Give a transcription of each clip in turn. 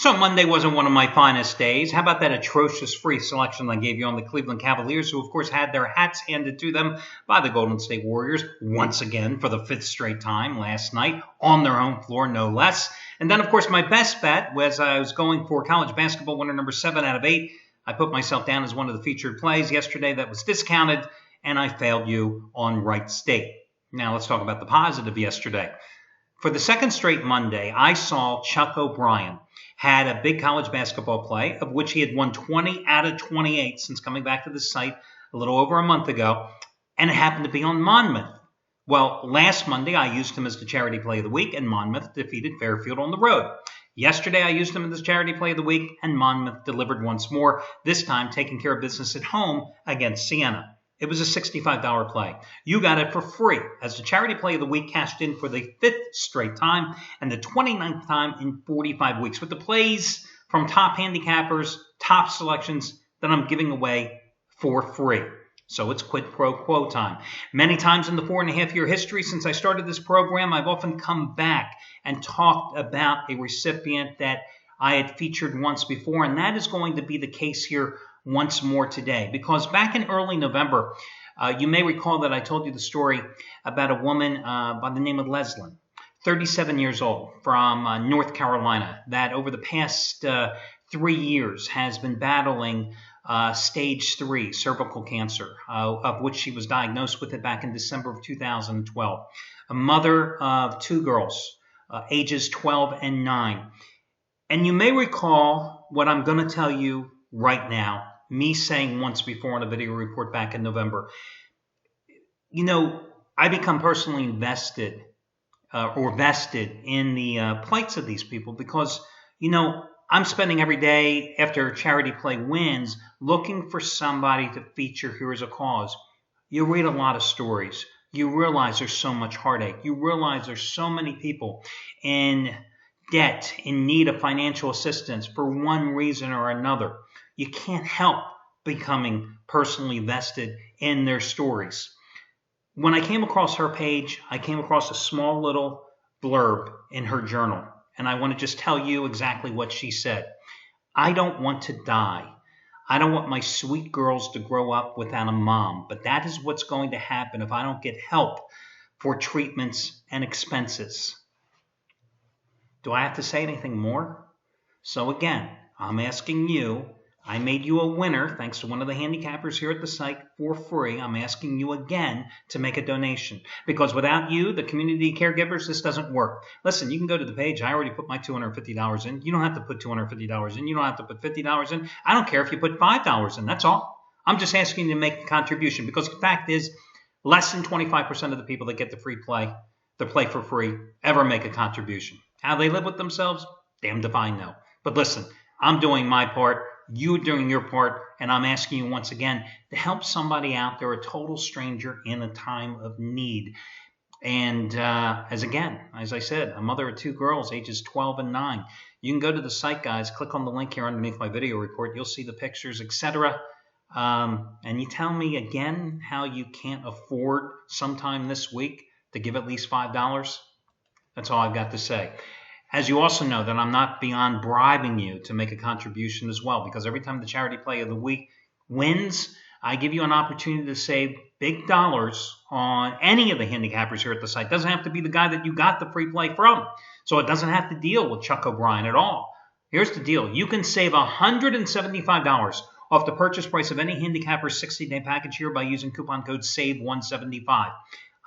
So Monday wasn't one of my finest days. How about that atrocious free selection I gave you on the Cleveland Cavaliers, who of course had their hats handed to them by the Golden State Warriors once again for the fifth straight time last night on their home floor, no less. And then of course my best bet was I was going for college basketball winner number 7 out of 8. I put myself down as one of the featured plays yesterday that was discounted, and I failed you on Wright State. Now let's talk about the positive yesterday. For the second straight Monday, I saw Chuck O'Brien had a big college basketball play, of which he had won 20 out of 28 since coming back to the site a little over a month ago, and it happened to be on Monmouth. Well, last Monday, I used him as the charity play of the week, and Monmouth defeated Fairfield on the road. Yesterday, I used him as the charity play of the week, and Monmouth delivered once more, this time taking care of business at home against Siena. It was a $65 play. You got it for free as the charity play of the week cashed in for the 5th straight time and the 29th time in 45 weeks with the plays from top handicappers, top selections that I'm giving away for free. So it's quid pro quo time. Many times in the 4.5-year history since I started this program, I've often come back and talked about a recipient that I had featured once before, and that is going to be the case here once more today, because back in early November, you may recall that I told you the story about a woman by the name of Leslyn, 37 years old, from North Carolina, that over the past 3 years has been battling stage 3 cervical cancer, of which she was diagnosed with it back in December of 2012. A mother of 2 girls, ages 12 and 9. And you may recall what I'm going to tell you right now, me saying once before on a video report back in November. You know, I become personally invested or vested in the plights of these people because, you know, I'm spending every day after a charity play wins looking for somebody to feature here as a cause. You read a lot of stories. You realize there's so much heartache. You realize there's so many people in debt, in need of financial assistance for one reason or another. You can't help becoming personally vested in their stories. When I came across her page, I came across a small little blurb in her journal. And I want to just tell you exactly what she said. I don't want to die. I don't want my sweet girls to grow up without a mom. But that is what's going to happen if I don't get help for treatments and expenses. Do I have to say anything more? So again, I'm asking you. I made you a winner, thanks to one of the handicappers here at the site, for free. I'm asking you again to make a donation. Because without you, the community caregivers, this doesn't work. Listen, you can go to the page. I already put my $250 in. You don't have to put $250 in. You don't have to put $50 in. I don't care if you put $5 in. That's all. I'm just asking you to make a contribution. Because the fact is, less than 25% of the people that get the free play, the play for free, ever make a contribution. How they live with themselves? Damned if I know. But listen, I'm doing my part. You're doing your part, and I'm asking you once again to help somebody out there, a total stranger in a time of need. And as I said, a mother of 2 girls, ages 12 and 9. You can go to the site, guys. Click on the link here underneath my video report. You'll see the pictures, etc. And you tell me again how you can't afford sometime this week to give at least $5. That's all I've got to say. As you also know that I'm not beyond bribing you to make a contribution as well, because every time the charity play of the week wins, I give you an opportunity to save big dollars on any of the handicappers here at the site. It doesn't have to be the guy that you got the free play from, so it doesn't have to deal with Chuck O'Brien at all. Here's the deal. You can save $175 off the purchase price of any handicapper's 60-day package here by using coupon code SAVE175.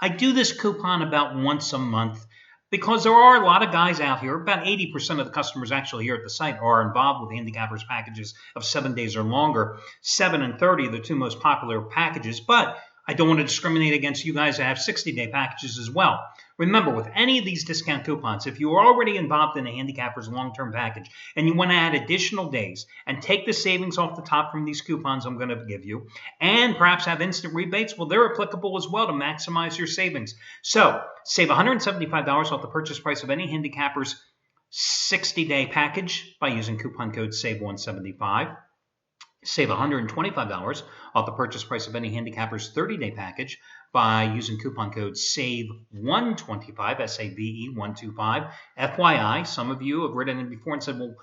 I do this coupon about once a month, because there are a lot of guys out here, about 80% of the customers actually here at the site are involved with handicappers packages of 7 days or longer. 7 and 30 are the 2 most popular packages, but I don't want to discriminate against you guys that have 60-day packages as well. Remember, with any of these discount coupons, if you are already involved in a handicapper's long-term package and you want to add additional days and take the savings off the top from these coupons I'm going to give you and perhaps have instant rebates, well, they're applicable as well to maximize your savings. So save $175 off the purchase price of any handicapper's 60-day package by using coupon code SAVE175. Save $125 off the purchase price of any handicapper's 30-day package by using coupon code SAVE125, S-A-V-E 125. FYI, some of you have written in before and said, well,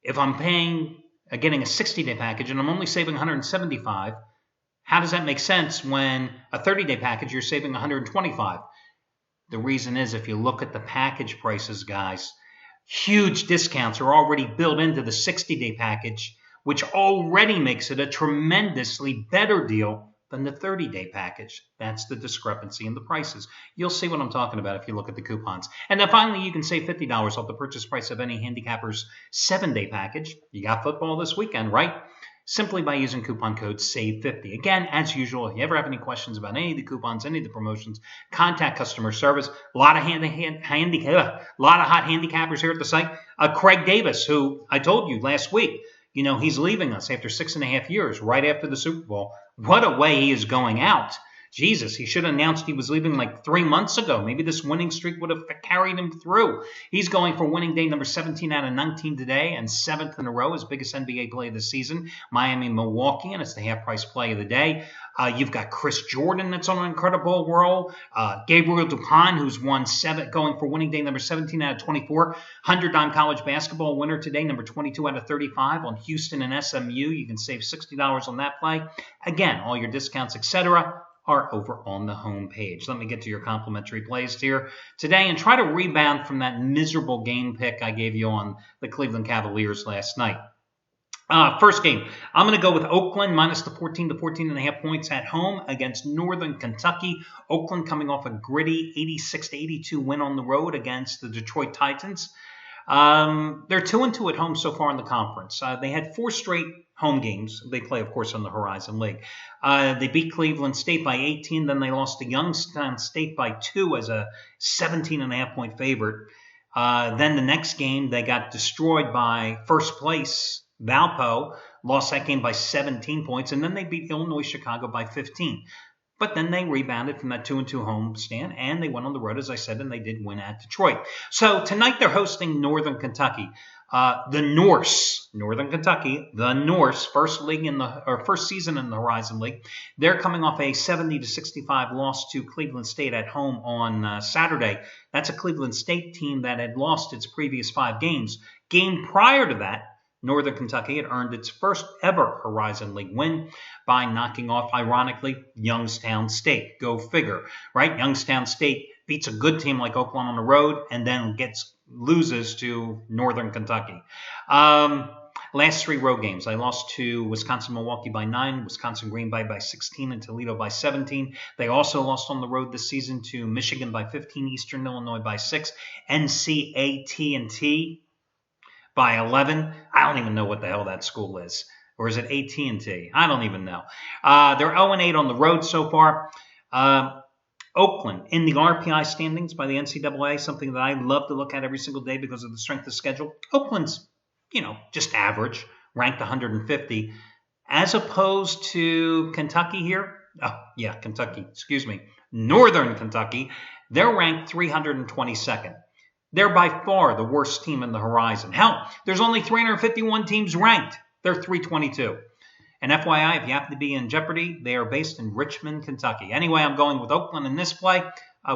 if I'm getting a 60-day package and I'm only saving $175, how does that make sense when a 30-day package you're saving $125? The reason is if you look at the package prices, guys, huge discounts are already built into the 60-day package, which already makes it a tremendously better deal than the 30-day package. That's the discrepancy in the prices. You'll see what I'm talking about if you look at the coupons. And then finally, you can save $50 off the purchase price of any handicapper's 7-day package. You got football this weekend, right? Simply by using coupon code SAVE50. Again, as usual, if you ever have any questions about any of the coupons, any of the promotions, contact customer service. A lot of hot handicappers here at the site. Craig Davis, who I told you last week, he's leaving us after 6.5 years, right after the Super Bowl. What a way he is going out. Jesus, he should have announced he was leaving like 3 months ago. Maybe this winning streak would have carried him through. He's going for winning day number 17 out of 19 today and 7th in a row, his biggest NBA play of the season. Miami-Milwaukee, and it's the half-price play of the day. You've got Chris Jordan that's on an incredible roll. Gabriel Dupont, who's won 7, going for winning day number 17 out of 24. 100-dime college basketball winner today, number 22 out of 35 on Houston and SMU. You can save $60 on that play. Again, all your discounts, etc., are over on the home page. Let me get to your complimentary plays here today and try to rebound from that miserable game pick I gave you on the Cleveland Cavaliers last night. First game, I'm going to go with Oakland minus the 14 to 14.5 points at home against Northern Kentucky. Oakland coming off a gritty 86-82 win on the road against the Detroit Titans. They're 2-2 at home so far in the conference. They had 4 straight home games. They play, of course, on the Horizon League. They beat Cleveland State by 18. Then they lost to Youngstown State by 2 as a 17.5 point favorite. Then the next game, they got destroyed by first place Valpo, lost that game by 17 points. And then they beat Illinois Chicago by 15. But then they rebounded from that 2-2 home stand, and they went on the road, as I said, and they did win at Detroit. So tonight they're hosting Northern Kentucky. Northern Kentucky, the Norse, first season in the Horizon League. They're coming off a 70-65 loss to Cleveland State at home on Saturday. That's a Cleveland State team that had lost its previous 5 games. Game prior to that, Northern Kentucky had earned its first ever Horizon League win by knocking off, ironically, Youngstown State. Go figure, right? Youngstown State beats a good team like Oakland on the road and then loses to Northern Kentucky. Last 3 road games, I lost to Wisconsin-Milwaukee by 9, Wisconsin-Green Bay by 16, and Toledo by 17. They also lost on the road this season to Michigan by 15, Eastern Illinois by 6, NCAT&T by 11. I don't even know what the hell that school is. Or is it AT&T? I don't even know. They're 0-8 on the road so far. Oakland in the RPI standings by the NCAA, something that I love to look at every single day because of the strength of schedule. Oakland's, just average, ranked 150, as opposed to Kentucky here. Oh, yeah, Kentucky, excuse me. Northern Kentucky, they're ranked 322nd. They're by far the worst team in the Horizon. Hell, there's only 351 teams ranked. They're 322. And FYI, if you happen to be in jeopardy, they are based in Richmond, Kentucky. Anyway, I'm going with Oakland in this play. The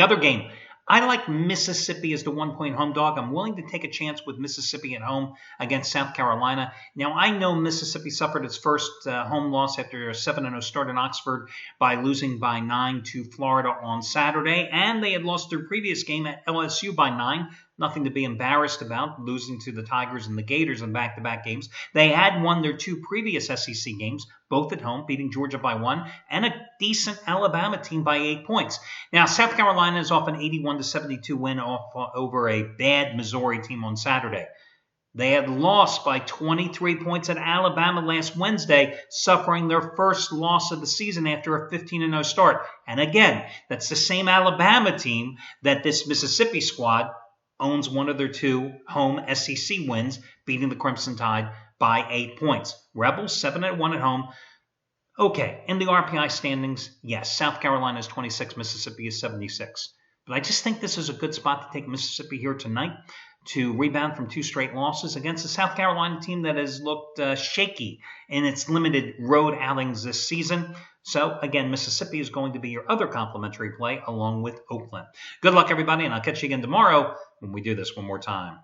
other game, I like Mississippi as the 1-point home dog. I'm willing to take a chance with Mississippi at home against South Carolina. Now, I know Mississippi suffered its first home loss after a 7-0 start in Oxford by losing by 9 to Florida on Saturday, and they had lost their previous game at LSU by 9. Nothing to be embarrassed about, losing to the Tigers and the Gators in back-to-back games. They had won their 2 previous SEC games, both at home, beating Georgia by 1, and a decent Alabama team by 8 points. Now, South Carolina is off an 81-72 win over a bad Missouri team on Saturday. They had lost by 23 points at Alabama last Wednesday, suffering their first loss of the season after a 15-0 start. And again, that's the same Alabama team that this Mississippi squad owns one of their 2 home SEC wins, beating the Crimson Tide by 8 points. Rebels 7-1 at home. Okay, in the RPI standings, yes, South Carolina is 26, Mississippi is 76. But I just think this is a good spot to take Mississippi here tonight to rebound from 2 straight losses against a South Carolina team that has looked shaky in its limited road outings this season. So, again, Mississippi is going to be your other complimentary play along with Oakland. Good luck, everybody, and I'll catch you again tomorrow when we do this one more time.